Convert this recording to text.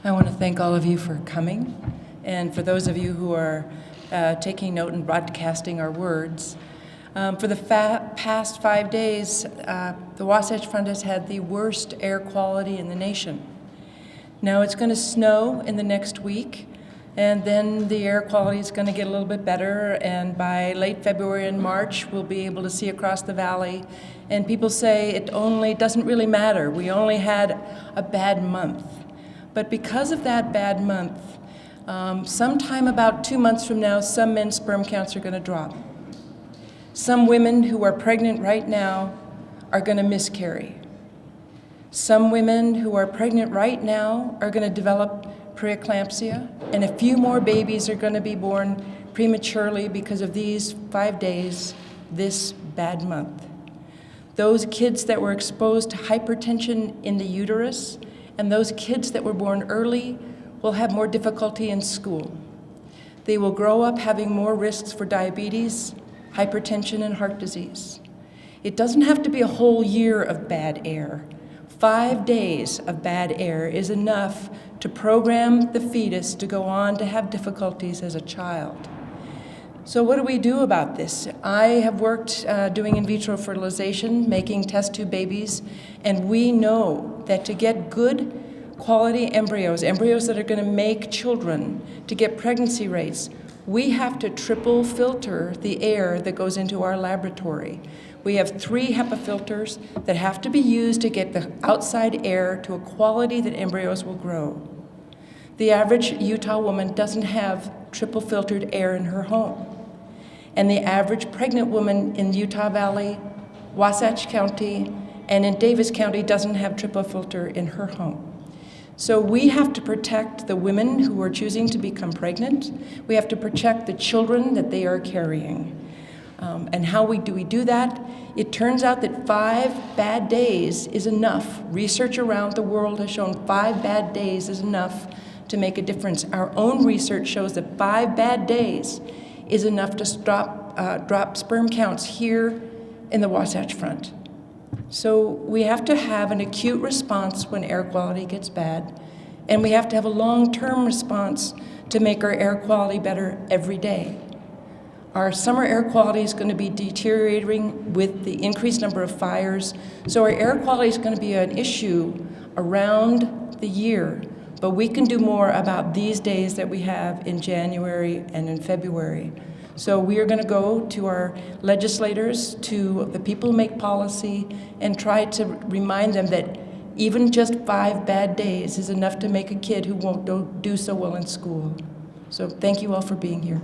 I want to thank all of you for coming, and for those of you who are taking note and broadcasting our words. For the past 5 days, the Wasatch Front has had the worst air quality in the nation. Now it's going to snow in the next week, and then the air quality is going to get a little bit better, and by late February and March, we'll be able to see across the valley. And people say it doesn't really matter. We only had a bad month. But because of that bad month, sometime about 2 months from now, some men's sperm counts are going to drop. Some women who are pregnant right now are going to miscarry. Some women who are pregnant right now are going to develop preeclampsia, and a few more babies are going to be born prematurely because of these 5 days, this bad month. Those kids that were exposed to hypertension in the uterus and those kids that were born early will have more difficulty in school. They will grow up having more risks for diabetes, hypertension, and heart disease. It doesn't have to be a whole year of bad air. 5 days of bad air is enough to program the fetus to go on to have difficulties as a child. So what do we do about this? I have worked doing in vitro fertilization, making test tube babies, and we know that to get good quality embryos that are going to make children, to get pregnancy rates, we have to triple filter the air that goes into our laboratory. We have 3 HEPA filters that have to be used to get the outside air to a quality that embryos will grow. The average Utah woman doesn't have triple filtered air in her home. And the average pregnant woman in Utah Valley, Wasatch County, and in Davis County doesn't have triple filter in her home. So we have to protect the women who are choosing to become pregnant. We have to protect the children that they are carrying. And how do we do that? It turns out that 5 bad days is enough. Research around the world has shown 5 bad days is enough to make a difference. Our own research shows that 5 bad days is enough to drop sperm counts here in the Wasatch Front. So we have to have an acute response when air quality gets bad, and we have to have a long-term response to make our air quality better every day. Our summer air quality is going to be deteriorating with the increased number of fires, so our air quality is going to be an issue around the year. But we can do more about these days that we have in January and in February. So we are going to go to our legislators, to the people who make policy, and try to remind them that even just 5 bad days is enough to make a kid who won't do so well in school. So thank you all for being here.